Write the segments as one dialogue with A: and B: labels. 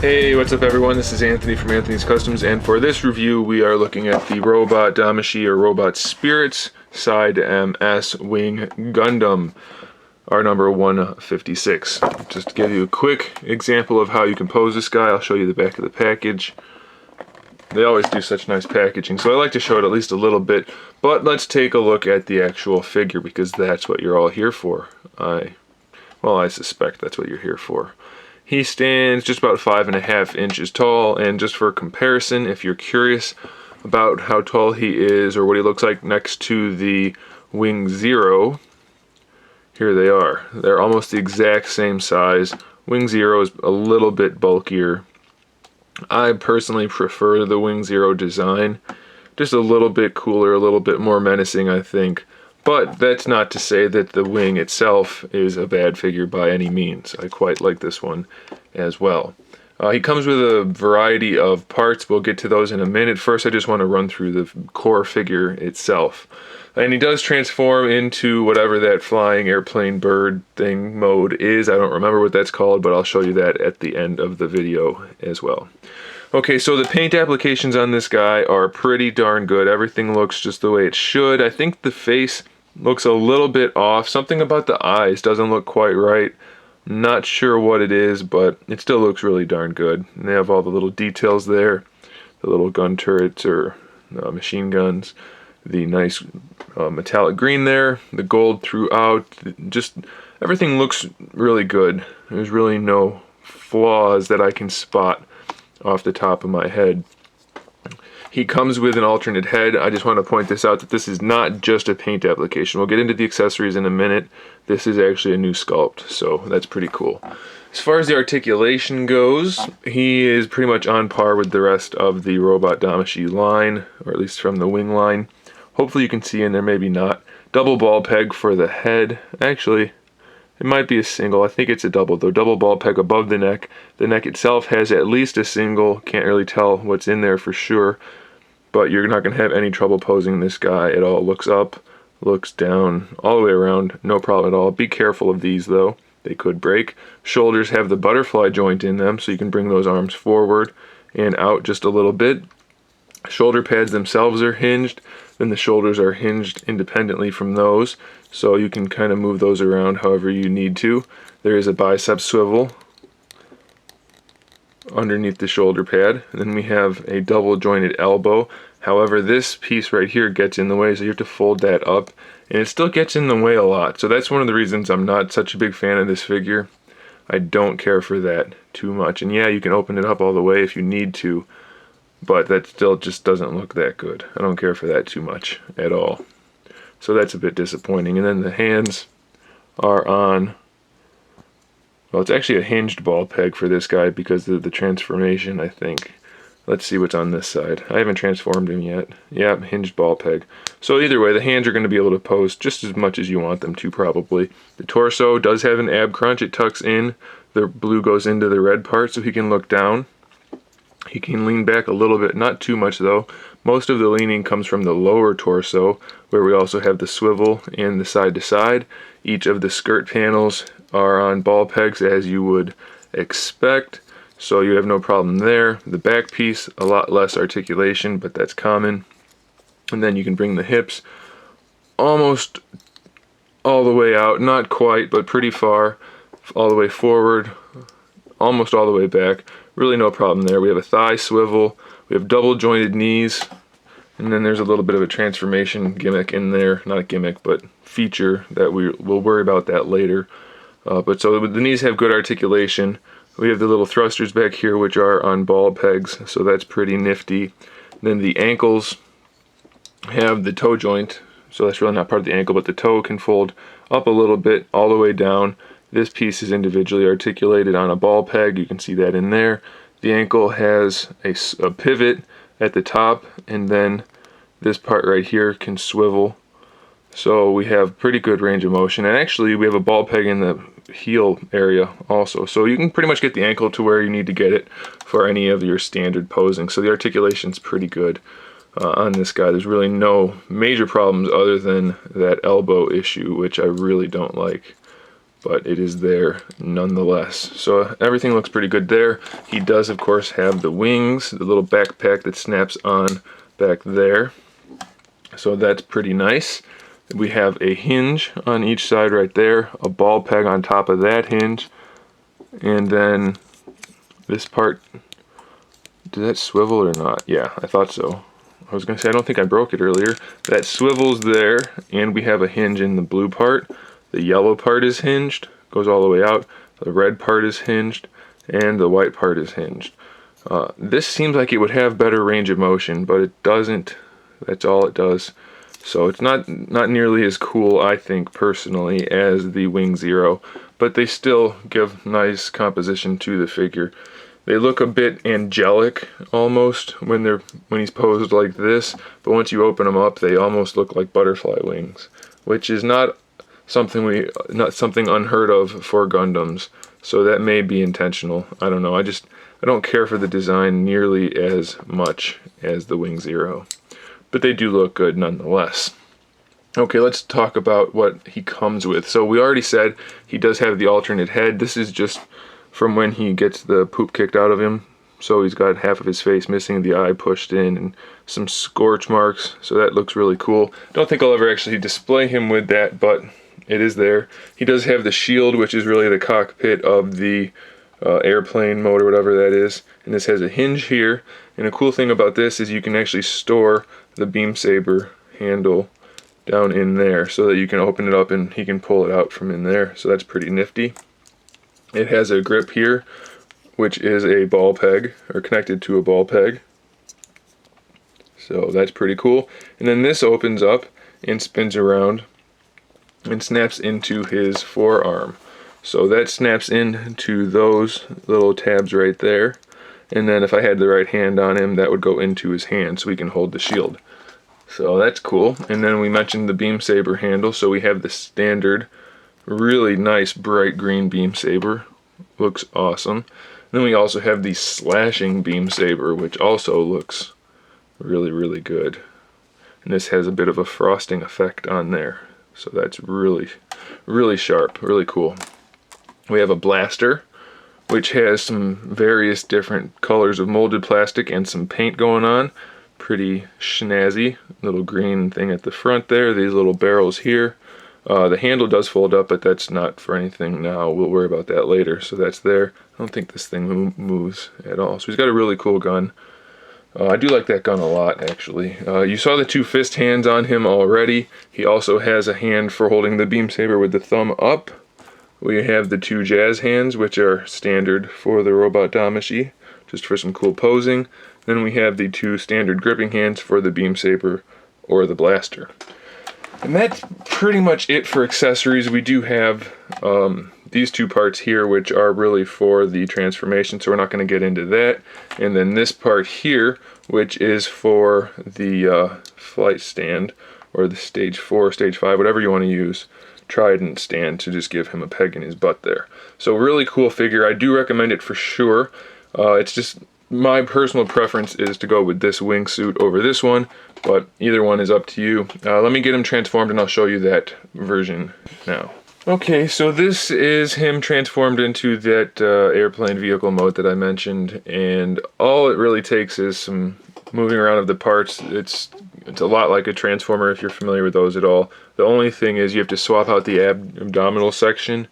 A: Hey, what's up everyone? This is Anthony from Anthony's Customs, and for this review we are looking at the Robot Damashii or Robot Spirits Side MS Wing Gundam, our number 156. Just to give you a quick example of how you can pose this guy, I'll show you the back of the package. They always do such nice packaging, so I like to show it at least a little bit, but let's take a look at the actual figure because that's what you're all here for. I suspect that's what you're here for. He stands just about 5.5 inches tall, and just for comparison, if you're curious about how tall he is or what he looks like next to the Wing Zero, here they are. They're almost the exact same size. Wing Zero is a little bit bulkier. I personally prefer the Wing Zero design. Just a little bit cooler, a little bit more menacing, I think. But that's not to say that the wing itself is a bad figure by any means. I quite like this one as well. He comes with a variety of parts. We'll get to those in a minute. First, I just want to run through the core figure itself. And he does transform into whatever that flying airplane bird thing mode is. I don't remember what that's called, but I'll show you that at the end of the video as well. Okay, so the paint applications on this guy are pretty darn good. Everything looks just the way it should. I think the face looks a little bit off. Something about the eyes doesn't look quite right. Not sure what it is, but it still looks really darn good. And they have all the little details there. The little gun turrets or machine guns. The nice metallic green there. The gold throughout. Just everything looks really good. There's really no flaws that I can spot off the top of my head. He comes with an alternate head. I just want to point this out that this is not just a paint application. We'll get into the accessories in a minute. This is actually a new sculpt, so that's pretty cool. As far as the articulation goes, he is pretty much on par with the rest of the Robot Damashii line, or at least from the wing line. Hopefully you can see in there, maybe not. Double ball peg for the head. Actually, it might be a single. I think it's a double though. Double ball peg above the neck. The neck itself has at least a single. Can't really tell what's in there for sure. But you're not going to have any trouble posing this guy at all. Looks up, looks down, all the way around. No problem at all. Be careful of these though. They could break. Shoulders have the butterfly joint in them, so you can bring those arms forward and out just a little bit. Shoulder pads themselves are hinged. Then the shoulders are hinged independently from those, so you can kind of move those around however you need to. There is a bicep swivel underneath the shoulder pad. And then we have a double jointed elbow. However, this piece right here gets in the way, so you have to fold that up, and it still gets in the way a lot. So that's one of the reasons I'm not such a big fan of this figure. I don't care for that too much. And yeah, you can open it up all the way if you need to, but that still just doesn't look that good. I don't care for that too much at all. So that's a bit disappointing. And then the hands are on, well, it's actually a hinged ball peg for this guy because of the transformation, I think. Let's see what's on this side. I haven't transformed him yet. Yeah, hinged ball peg. So either way, the hands are going to be able to pose just as much as you want them to, probably. The torso does have an ab crunch. It tucks in. The blue goes into the red part, so he can look down. He can lean back a little bit, not too much though. Most of the leaning comes from the lower torso, where we also have the swivel and the side to side. Each of the skirt panels are on ball pegs as you would expect, so you have no problem there. The back piece, a lot less articulation, but that's common. And then you can bring the hips almost all the way out, not quite, but pretty far, all the way forward, almost all the way back. Really no problem there. We have a thigh swivel, we have double jointed knees, and then there's a little bit of a transformation gimmick in there. Not a gimmick, but feature that we'll worry about that later. But so the knees have good articulation. We have the little thrusters back here, which are on ball pegs, so that's pretty nifty. Then the ankles have the toe joint, so that's really not part of the ankle, but the toe can fold up a little bit all the way down. This piece is individually articulated on a ball peg. You can see that in there. The ankle has a pivot at the top, and then this part right here can swivel. So we have pretty good range of motion. And actually, we have a ball peg in the heel area also. So you can pretty much get the ankle to where you need to get it for any of your standard posing. So the articulation's pretty good on this guy. There's really no major problems other than that elbow issue, which I really don't like. but it is there nonetheless. So everything looks pretty good there. He does, of course, have the wings, the little backpack that snaps on back there. So that's pretty nice. We have a hinge on each side right there, a ball peg on top of that hinge, and then this part, did that swivel or not? Yeah, I thought so. I was gonna say, I don't think I broke it earlier. That swivels there, and we have a hinge in the blue part. The yellow part is hinged, goes all the way out. The red part is hinged, and the white part is hinged. This seems like it would have better range of motion, but it doesn't. That's all it does. So it's not nearly as cool, I think, personally, as the Wing Zero, but they still give nice composition to the figure. They look a bit angelic almost when he's posed like this, but once you open them up, they almost look like butterfly wings, which is not something unheard of for Gundams. So that may be intentional. I don't know. I don't care for the design nearly as much as the Wing Zero, but they do look good nonetheless. Okay, let's talk about what he comes with. So we already said he does have the alternate head. This is just from when he gets the poop kicked out of him. So he's got half of his face missing, the eye pushed in, and some scorch marks. So that looks really cool. Don't think I'll ever actually display him with that, but it is there. He does have the shield, which is really the cockpit of the airplane mode or whatever that is. And this has a hinge here. And a cool thing about this is you can actually store the beam saber handle down in there so that you can open it up and he can pull it out from in there. So that's pretty nifty. It has a grip here, which is a ball peg, or connected to a ball peg. So that's pretty cool. And then this opens up and spins around and snaps into his forearm. So that snaps into those little tabs right there. And then if I had the right hand on him, that would go into his hand so he can hold the shield. So that's cool. And then we mentioned the beam saber handle. So we have the standard really nice bright green beam saber, looks awesome. Then we also have the slashing beam saber, which also looks really good. And this has a bit of a frosting effect on there, so that's really sharp, really cool. We have a blaster, which has some various different colors of molded plastic and some paint going on. Pretty snazzy. Little green thing at the front there, these little barrels here. The handle does fold up, but that's not for anything now. We'll worry about that later. So that's there. I don't think this thing moves at all. So he's got a really cool gun. I do like that gun a lot, actually. You saw the two fist hands on him already. He also has a hand for holding the beam saber with the thumb up. We have the two jazz hands, which are standard for the robot Damashii, just for some cool posing. Then we have the two standard gripping hands for the beam saber or the blaster. And that's pretty much it for accessories. We do have these two parts here, which are really for the transformation, so we're not going to get into that. And then this part here, which is for the flight stand, or the stage 4, stage 5, whatever you want to use, trident stand to just give him a peg in his butt there. So really cool figure. I do recommend it for sure. It's just my personal preference is to go with this wingsuit over this one, but either one is up to you. Let me get him transformed and I'll show you that version now. Okay, so this is him transformed into that airplane vehicle mode that I mentioned, and all it really takes is some moving around of the parts. It's a lot like a transformer if you're familiar with those at all. The only thing is you have to swap out the abdominal section,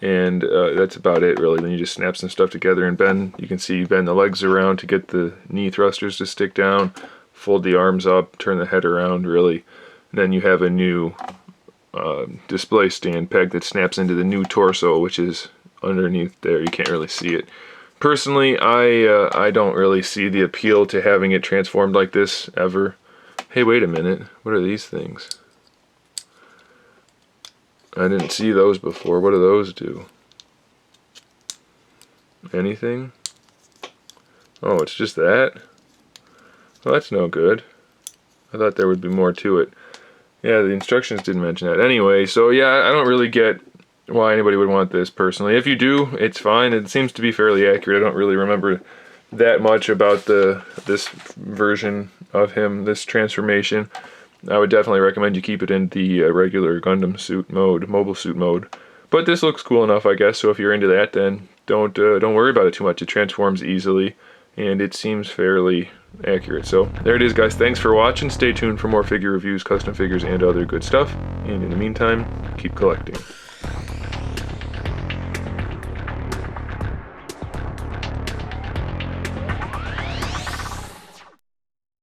A: and that's about it really. Then you just snap some stuff together and bend. You can see you bend the legs around to get the knee thrusters to stick down, fold the arms up, turn the head around really, and then you have a new display stand peg that snaps into the new torso, which is underneath there. You can't really see it. Personally, I don't really see the appeal to having it transformed like this ever. Hey, wait a minute. What are these things? I didn't see those before. What do those do? Anything? Oh, it's just that? Well, that's no good. I thought there would be more to it. Yeah, the instructions didn't mention that. Anyway, so yeah, I don't really get why anybody would want this personally. If you do, it's fine. It seems to be fairly accurate. I don't really remember that much about this version of him, this transformation. I would definitely recommend you keep it in the regular Gundam suit mode, mobile suit mode. But this looks cool enough, I guess, so if you're into that, then don't worry about it too much. It transforms easily, and it seems fairly accurate. So there it is, guys. Thanks for watching. Stay tuned for more figure reviews, custom figures, and other good stuff. And in the meantime, keep collecting.